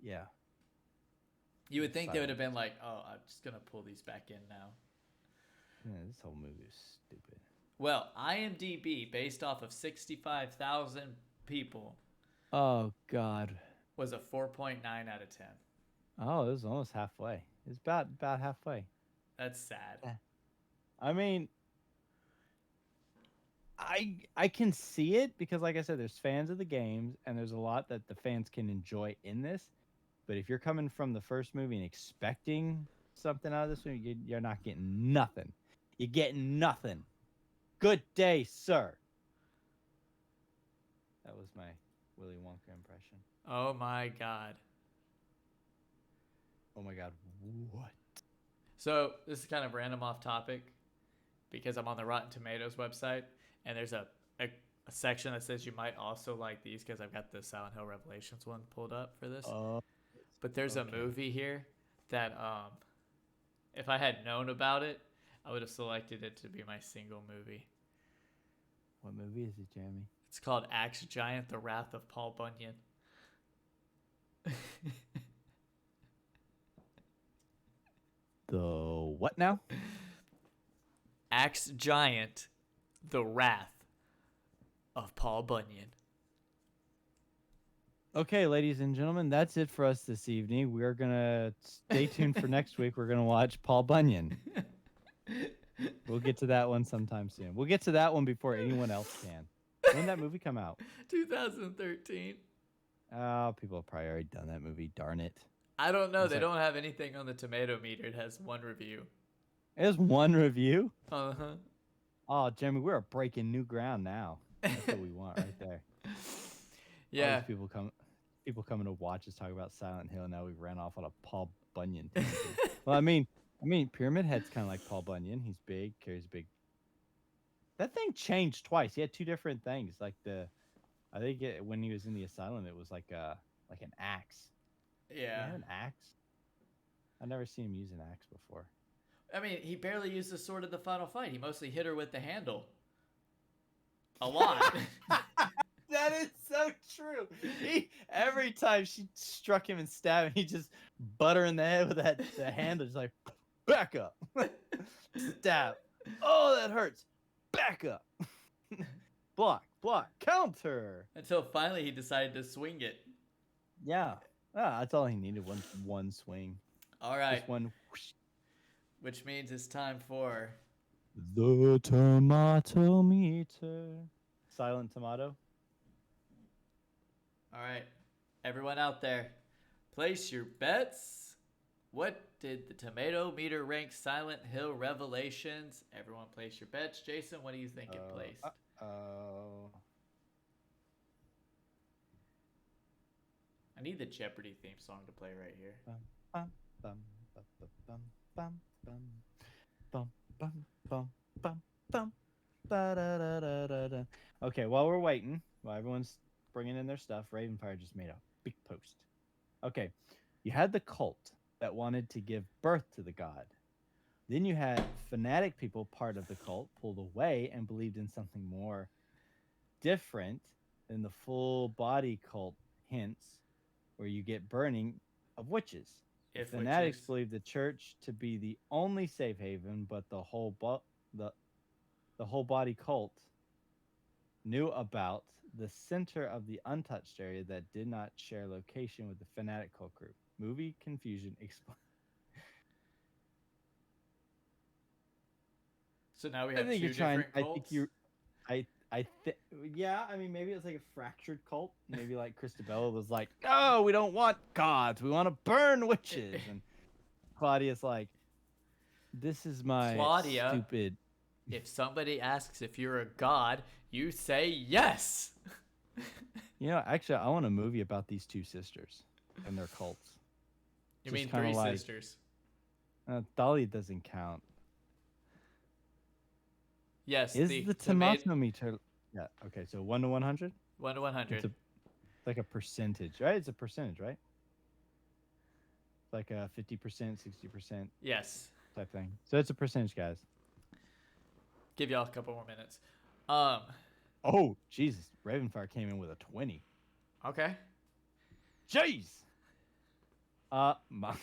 A: Yeah.
B: You would think they would have
A: Silent.
B: been like, "Oh, I'm just gonna pull these back in now."
A: Yeah, this whole movie is stupid.
B: Well, IMDb, based off of 65,000 people,
A: Oh God.
B: was a 4.9 out of 10.
A: Oh, it was almost halfway. It's about halfway.
B: That's sad.
A: I mean, I can see it because, like I said, there's fans of the games, and there's a lot that the fans can enjoy in this. But if you're coming from the first movie and expecting something out of this movie, you're not getting nothing. You're getting nothing. Good day, sir. That was my Willy Wonka impression.
B: Oh my god.
A: Oh my God, what?
B: So this is kind of random off topic because I'm on the Rotten Tomatoes website and there's a section that says you might also like these because I've got the Silent Hill Revelations one pulled up for this. But there's a movie here that if I had known about it, I would have selected it to be my single movie.
A: What movie is it, Jeremy?
B: It's called Axe Giant: The Wrath of Paul Bunyan.
A: The what now?
B: Axe Giant: The Wrath of Paul Bunyan.
A: Okay, ladies and gentlemen, that's it for us this evening. We're gonna stay tuned for next week. We're gonna watch Paul Bunyan. We'll get to that one sometime soon. We'll get to that one before anyone else can. When did that movie come out?
B: 2013.
A: Oh, people have probably already done that movie. Darn it.
B: I don't know. They don't have anything on the tomato meter. It has one review.
A: It has one review?
B: Uh-huh.
A: Oh, Jeremy, we're breaking new ground now. That's what we want right there.
B: Yeah.
A: All these people coming to watch us talk about Silent Hill. Now we've ran off on a Paul Bunyan tangent. Well, I mean, Pyramid Head's kind of like Paul Bunyan. He's big, carries a big. That thing changed twice. He had two different things. Like I think when he was in the asylum, it was like an axe.
B: Yeah.
A: Did he have an axe? I've never seen him use an axe before.
B: I mean, he barely used the sword in the final fight. He mostly hit her with the handle. A lot.
A: That is so true. Every time she struck him and stabbed him, he just butt her in the head with the handle. Just like, back up. Stab. Oh, that hurts. Back up. Block, counter.
B: Until finally he decided to swing it.
A: Yeah. That's all he needed. One swing.
B: All right.
A: Just one. Whoosh.
B: Which means it's time for
A: the tomato meter. Silent tomato.
B: All right. Everyone out there, place your bets. What did the tomato meter rank Silent Hill Revelations? Everyone place your bets. Jason, what do you think it placed? I need the Jeopardy theme song to play right here.
A: Bum, bum, bum, bum, bum, bum, bum, bum, bum, bum, bum, ba-da-da-da-da-da. Okay, while we're waiting, while everyone's bringing in their stuff, Ravenfire just made a big post. Okay, you had the cult that wanted to give birth to the god. Then you had fanatic people, part of the cult, pulled away and believed in something more different than the full body cult hints, where you get burning of witches.
B: If
A: Fanatics
B: witches.
A: believe the church to be the only safe haven, but the whole body cult knew about the center of the untouched area that did not share location with the fanatic cult group. Movie confusion explain.
B: So now we have two different cults?
A: Yeah, I mean, maybe it's like a fractured cult. Maybe like Christabella was like, "Oh, we don't want gods. We want to burn witches." And Claudia's like, "This is my
B: Claudia,
A: stupid."
B: If somebody asks if you're a god, you say yes.
A: You know, actually, I want a movie about these two sisters and their cults.
B: You
A: Just
B: mean
A: kinda
B: three
A: like-
B: sisters?
A: Dolly doesn't count.
B: Yes.
A: Is the tomato meter? Yeah. Okay. So 1 to 100.
B: 1 to 100.
A: It's like a percentage, right? It's a percentage, right? Like a 50%, 60%.
B: Yes.
A: type thing. So it's a percentage, guys.
B: Give y'all a couple more minutes. Um,
A: Oh, Jesus. Ravenfire came in with a 20.
B: okay.
A: Jeez. My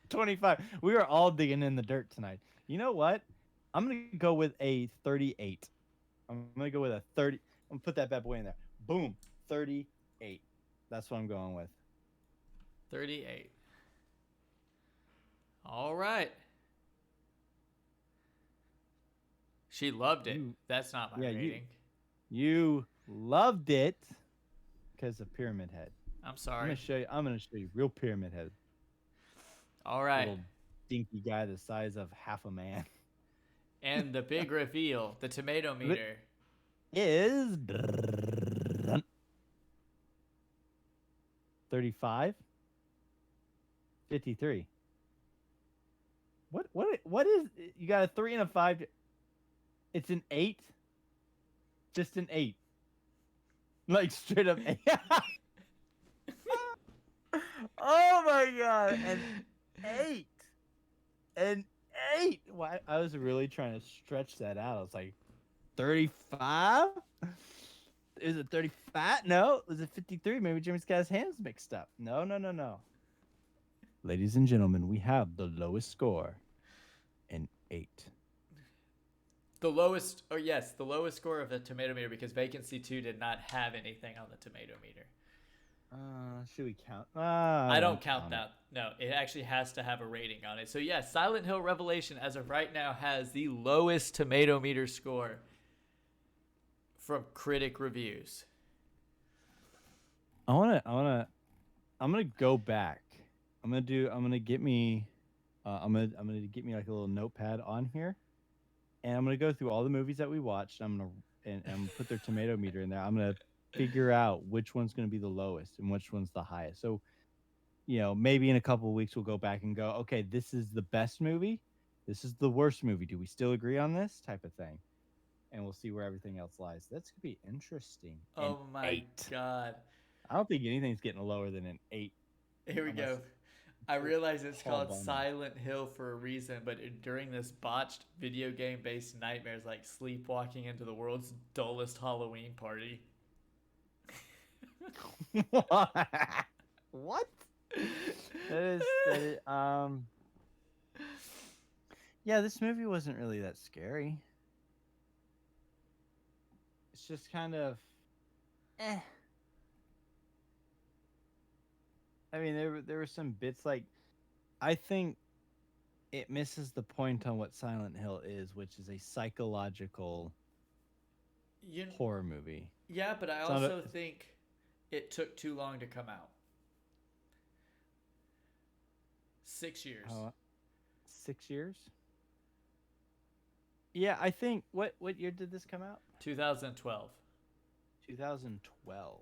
A: 25. We are all digging in the dirt tonight. You know what? I'm going to go with a 38. I'm going to go with a 30. I'm going to put that bad boy in there. Boom. 38. That's what I'm going with.
B: 38. All right. She loved it.
A: You,
B: That's not my
A: yeah,
B: rating.
A: you loved it because of Pyramid Head.
B: I'm
A: I'm
B: sorry.
A: going to show you. I'm going to show you real Pyramid Head.
B: All right.
A: Little dinky guy the size of half a man.
B: And the big reveal, the tomato meter.
A: Is 35, 53. What is, you got a 3 and a 5? It's an 8. Just an 8. Like straight up 8. Oh my god. An 8. An 8. Why, I was really trying to stretch that out. I was like 35? Is it 35? No. Was it 53? Maybe Jimmy's got his hands mixed up. No. Ladies and gentlemen, we have the lowest score, an 8.
B: The lowest, or yes, the lowest score of the tomato meter because Vacancy 2 did not have anything on the tomato meter.
A: Should we count?
B: I don't count that. No, it actually has to have a rating on it. So yes, Silent Hill Revelation as of right now has the lowest tomato meter score from critic reviews.
A: I'm gonna go back. I'm gonna get me I'm gonna get me like a little notepad on here, and I'm gonna go through all the movies that we watched. I'm gonna put their tomato meter in there. I'm gonna figure out which one's gonna be the lowest and which one's the highest. So, maybe in a couple of weeks we'll go back and go, okay, this is the best movie, this is the worst movie. Do we still agree on this type of thing? And we'll see where everything else lies. That's gonna be interesting.
B: Oh my
A: 8.
B: god.
A: I don't think anything's getting lower than an 8.
B: Here we
A: Unless
B: go. I realize it's
A: Paul
B: called
A: Bunyan.
B: Silent Hill for a reason, but during this botched video game based nightmares like sleepwalking into the world's dullest Halloween party.
A: What? That is, yeah, this movie wasn't really that scary. It's just kind of I mean, there were some bits, like, I think it misses the point on what Silent Hill is, which is a psychological horror movie.
B: Yeah, but I also think it took too long to come out. 6 years.
A: 6 years? Yeah, I think what year did this come out?
B: 2012.
A: 2012.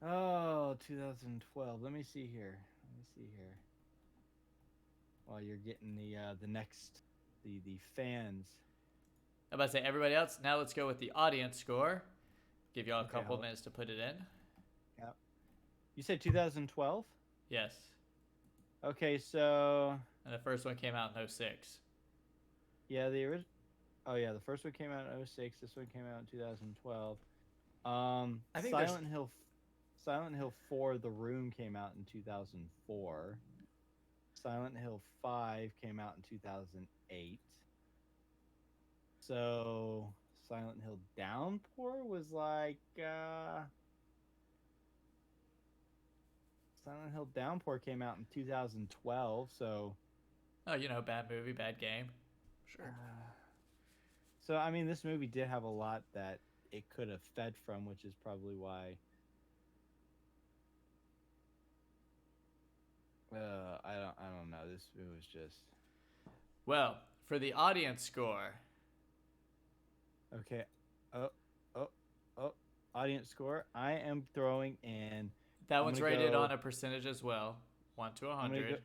A: Oh, 2012. Let me see here. While you're getting the next the fans.
B: I'm about to say everybody else. Now let's go with the audience score. Give y'all a couple minutes to put it in.
A: Yeah. You said 2012?
B: Yes.
A: Okay, so.
B: And the first one came out in 06.
A: Yeah, the original. Oh yeah, the first one came out in 06. This one came out in 2012. I think Silent Hill 4: The Room came out in 2004. Silent Hill 5 came out in 2008. So Silent Hill Downpour was like Silent Hill Downpour came out in 2012. So
B: bad movie, bad game. Sure.
A: So I mean, this movie did have a lot that it could have fed from, which is probably why. I don't know. It was just.
B: Well, for the audience score.
A: Okay. Audience score. I am throwing in.
B: That one's rated on a percentage as well, 1 to 100.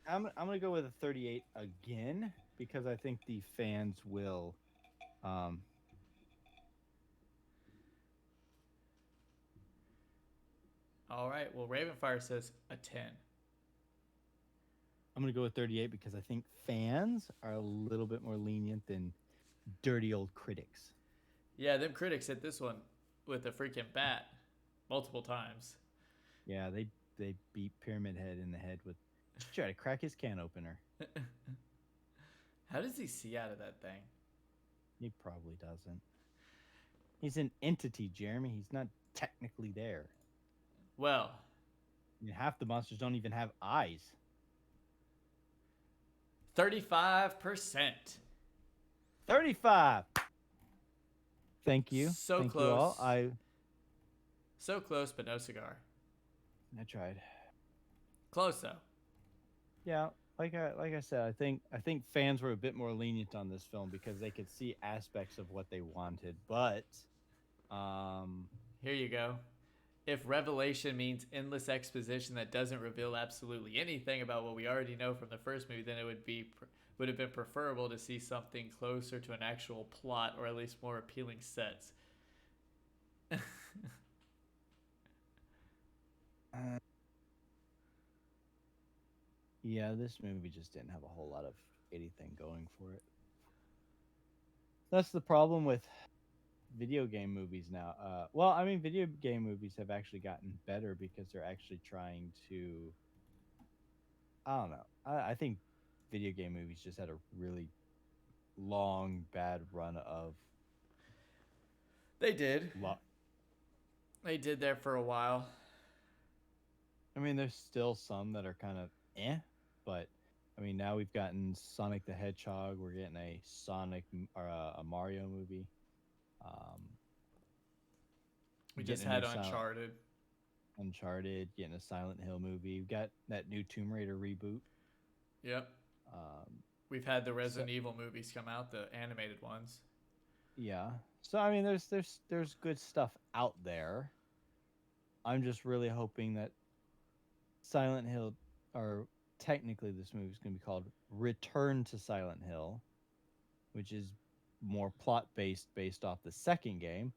A: I'm gonna go with a 38 again because I think the fans will.
B: All right. Well, Ravenfire says a 10.
A: I'm gonna go with 38 because I think fans are a little bit more lenient than dirty old critics.
B: Yeah, them critics hit this one with a freaking bat multiple times.
A: Yeah, they beat Pyramid Head in the head with try to crack his can opener.
B: How does he see out of that thing?
A: He probably doesn't. He's an entity, Jeremy. He's not technically there.
B: Well,
A: I mean, half the monsters don't even have eyes.
B: 35%.
A: 35. Thank you.
B: So
A: Thank you all.
B: close. So close, but no cigar.
A: I tried.
B: Close though.
A: Yeah, like I said, I think fans were a bit more lenient on this film because they could see aspects of what they wanted. But um
B: Here you go. If revelation means endless exposition that doesn't reveal absolutely anything about what we already know from the first movie, then it would have been preferable to see something closer to an actual plot or at least more appealing sets.
A: uh, yeah, this movie just didn't have a whole lot of anything going for it. That's the problem with video game movies now. Well, I mean, video game movies have actually gotten better because they're actually trying to. I don't know. I think video game movies just had a really long bad run of.
B: They did.
A: Lo-
B: They did there for a while.
A: I mean, there's still some that are kind of but I mean, now we've gotten Sonic the Hedgehog. We're getting a or a Mario movie. Um,
B: We just
A: getting a
B: had
A: new Silent
B: Uncharted.
A: Uncharted, getting a Silent Hill movie. We've got that new Tomb Raider reboot.
B: Yep.
A: Um,
B: We've had the
A: so
B: Resident Evil movies come out, the animated ones.
A: yeah, so I mean, there's good stuff out there. I'm just really hoping that Silent Hill, or technically this movie is going to be called Return to Silent Hill, which is more plot based off the second game.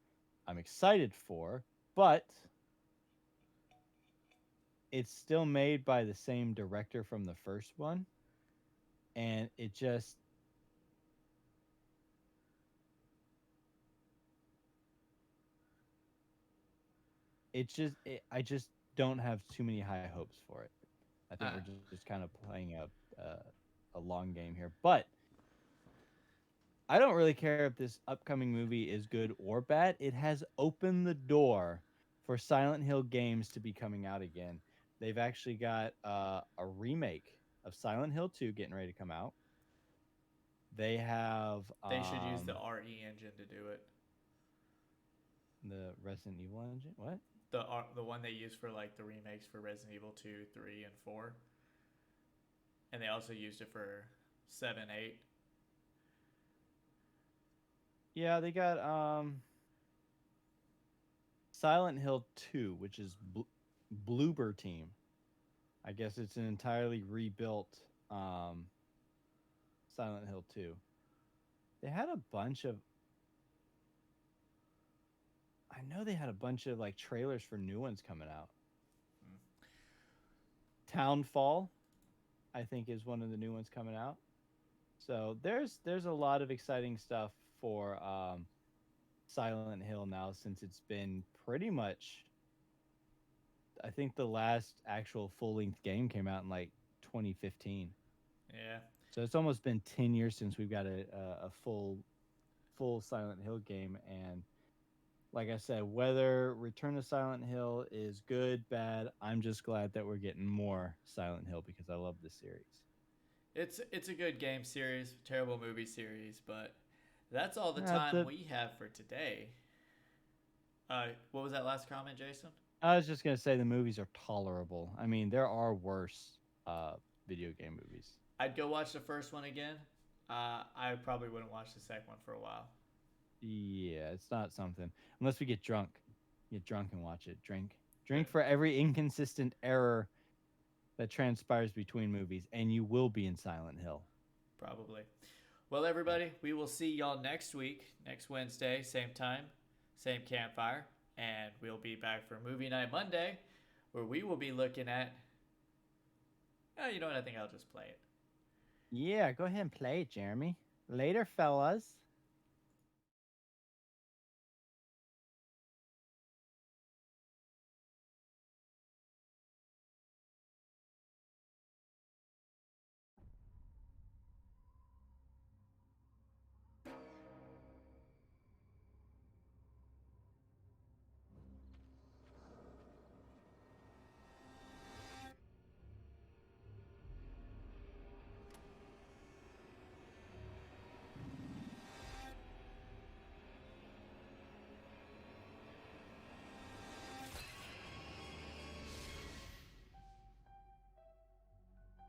A: I'm excited for, but it's still made by the same director from the first one, and I just don't have too many high hopes for it. I think
B: Uh,
A: we're just kind of playing a long game here, but I don't really care if this upcoming movie is good or bad. It has opened the door for Silent Hill games to be coming out again. They've actually got a remake of Silent Hill 2 getting ready to come out. They have
B: they should use the RE engine to do it.
A: the Resident Evil engine. What?
B: The one they use for like the remakes for Resident Evil 2, 3, and 4. And they also used it for 7, 8.
A: Yeah, they got Silent Hill 2, which is Bloober Team. I guess it's an entirely rebuilt Silent Hill 2. They had a bunch of I know they had a bunch of like trailers for new ones coming out. Townfall, I think, is one of the new ones coming out. So there's a lot of exciting stuff for Silent Hill now, since it's been pretty much. I think the last actual full length game came out in like 2015.
B: Yeah.
A: So it's almost been 10 years since we've got a full Silent Hill game. And like I said, whether Return to Silent Hill is good, bad, I'm just glad that we're getting more Silent Hill because I love this series.
B: It's a good game series, terrible movie series, but that's all the
A: That's
B: time
A: it.
B: we have for today. What was that last comment, Jason?
A: I was just gonna say the movies are tolerable. I mean, there are worse video game movies.
B: I'd go watch the first one again. I probably wouldn't watch the second one for a while.
A: Yeah, it's not something unless we get drunk. Get drunk and watch it. Drink for every inconsistent error that transpires between movies, and you will be in Silent Hill.
B: Probably. Well, everybody, we will see y'all next week, next Wednesday, same time, same campfire, and we'll be back for movie night Monday, where we will be looking at Oh, you know what? I think I'll just play it.
A: Yeah, go ahead and play it, Jeremy. Later, fellas.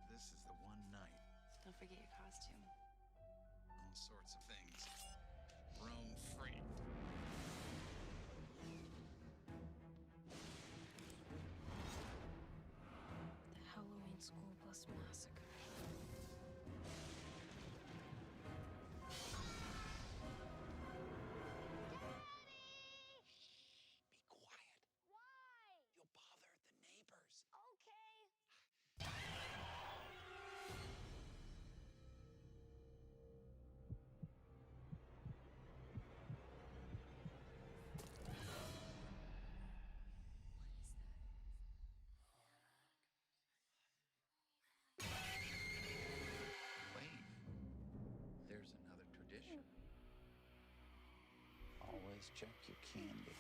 C: This is the one night.
D: Don't forget your costume.
C: All sorts of things. Roam free.
D: The Halloween School Bus Massacre.
C: Be quiet.
E: Why?
C: You'll bother the neighbors.
E: Okay.
C: Wait. There's another tradition. Always check your candy.